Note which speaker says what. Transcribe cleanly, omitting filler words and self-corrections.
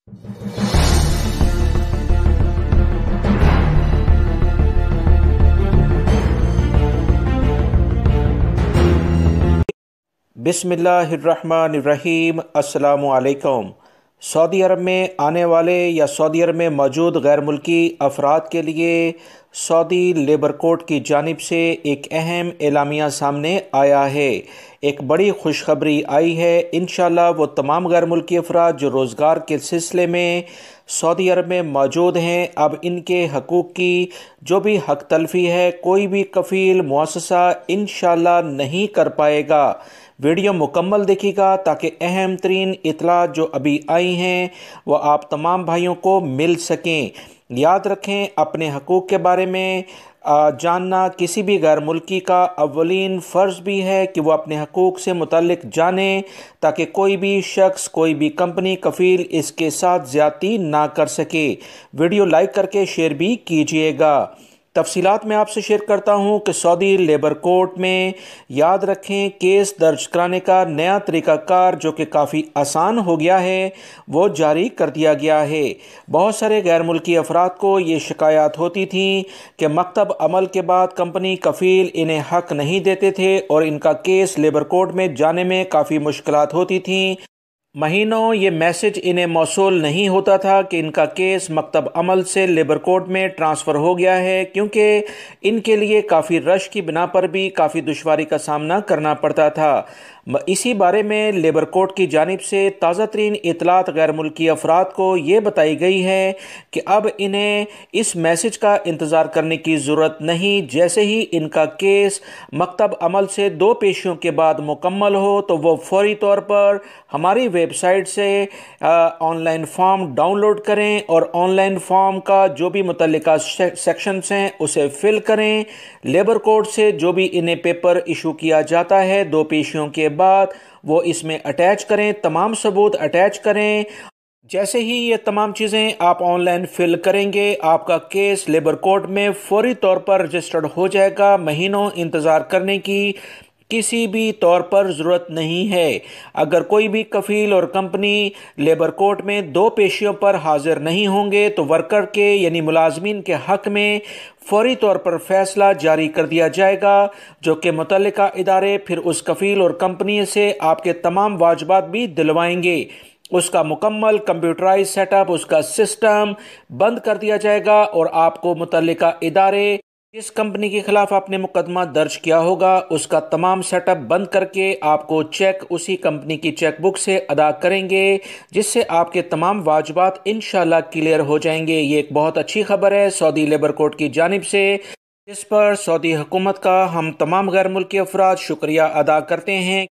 Speaker 1: بسم اللہ الرحمن الرحیم۔ السلام علیکم۔ سعودی عرب میں آنے والے یا سعودی عرب میں موجود غیر ملکی افراد کے لیے سعودی لیبر کورٹ کی جانب سے ایک اہم اعلامیہ سامنے آیا ہے۔ ایک بڑی خوشخبری آئی ہے۔ انشاءاللہ وہ تمام غیر ملکی افراد جو روزگار کے سلسلے میں سعودی عرب میں موجود ہیں، اب ان کے حقوق کی جو بھی حق تلفی ہے کوئی بھی کفیل مؤسسہ انشاءاللہ نہیں کر پائے گا۔ ویڈیو مکمل دیکھیے گا تاکہ اہم ترین اطلاعات جو ابھی آئی ہیں وہ آپ تمام بھائیوں کو مل سکیں۔ یاد رکھیں، اپنے حقوق کے بارے میں جاننا کسی بھی غیر ملکی کا اولین فرض بھی ہے کہ وہ اپنے حقوق سے متعلق جانے تاکہ کوئی بھی شخص، کوئی بھی کمپنی، کفیل اس کے ساتھ زیادتی نہ کر سکے۔ ویڈیو لائک کر کے شیئر بھی کیجیے گا۔ تفصیلات میں آپ سے شیئر کرتا ہوں کہ سعودی لیبر کورٹ میں یاد رکھیں کیس درج کرانے کا نیا طریقہ کار جو کہ کافی آسان ہو گیا ہے وہ جاری کر دیا گیا ہے۔ بہت سارے غیر ملکی افراد کو یہ شکایات ہوتی تھیں کہ مکتب عمل کے بعد کمپنی کفیل انہیں حق نہیں دیتے تھے اور ان کا کیس لیبر کورٹ میں جانے میں کافی مشکلات ہوتی تھیں۔ مہینوں یہ میسج انہیں موصول نہیں ہوتا تھا کہ ان کا کیس مکتب عمل سے لیبر کورٹ میں ٹرانسفر ہو گیا ہے، کیونکہ ان کے لیے کافی رش کی بنا پر بھی کافی دشواری کا سامنا کرنا پڑتا تھا۔ اسی بارے میں لیبر کورٹ کی جانب سے تازہ ترین اطلاعات غیر ملکی افراد کو یہ بتائی گئی ہے کہ اب انہیں اس میسج کا انتظار کرنے کی ضرورت نہیں۔ جیسے ہی ان کا کیس مکتب عمل سے 2 پیشیوں کے بعد مکمل ہو تو وہ فوری طور پر ہماری ویب سائٹ سے online form download کریں اور آن لائن فارم کا جو بھی متعلقہ سیکشنز ہیں اسے فل کریں۔ لیبر کورٹ سے جو بھی انہیں پیپر ایشو کیا جاتا ہے 2 پیشیوں کے بعد وہ اس میں اٹیچ کریں، تمام ثبوت اٹیچ کریں۔ جیسے ہی یہ تمام چیزیں آپ آن لائن فل کریں گے آپ کا کیس لیبر کورٹ میں فوری طور پر رجسٹرڈ ہو جائے گا۔ مہینوں انتظار کرنے کی کسی بھی طور پر ضرورت نہیں ہے۔ اگر کوئی بھی کفیل اور کمپنی لیبر کورٹ میں 2 پیشیوں پر حاضر نہیں ہوں گے تو ورکر کے یعنی ملازمین کے حق میں فوری طور پر فیصلہ جاری کر دیا جائے گا، جو کہ متعلقہ ادارے پھر اس کفیل اور کمپنی سے آپ کے تمام واجبات بھی دلوائیں گے۔ اس کا مکمل کمپیوٹرائز سیٹ اپ، اس کا سسٹم بند کر دیا جائے گا اور آپ کو متعلقہ ادارے جس کمپنی کے خلاف آپ نے مقدمہ درج کیا ہوگا اس کا تمام سیٹ اپ بند کر کے آپ کو چیک اسی کمپنی کی چیک بک سے ادا کریں گے، جس سے آپ کے تمام واجبات انشاءاللہ کلیئر ہو جائیں گے۔ یہ ایک بہت اچھی خبر ہے سعودی لیبر کورٹ کی جانب سے، جس پر سعودی حکومت کا ہم تمام غیر ملکی افراد شکریہ ادا کرتے ہیں۔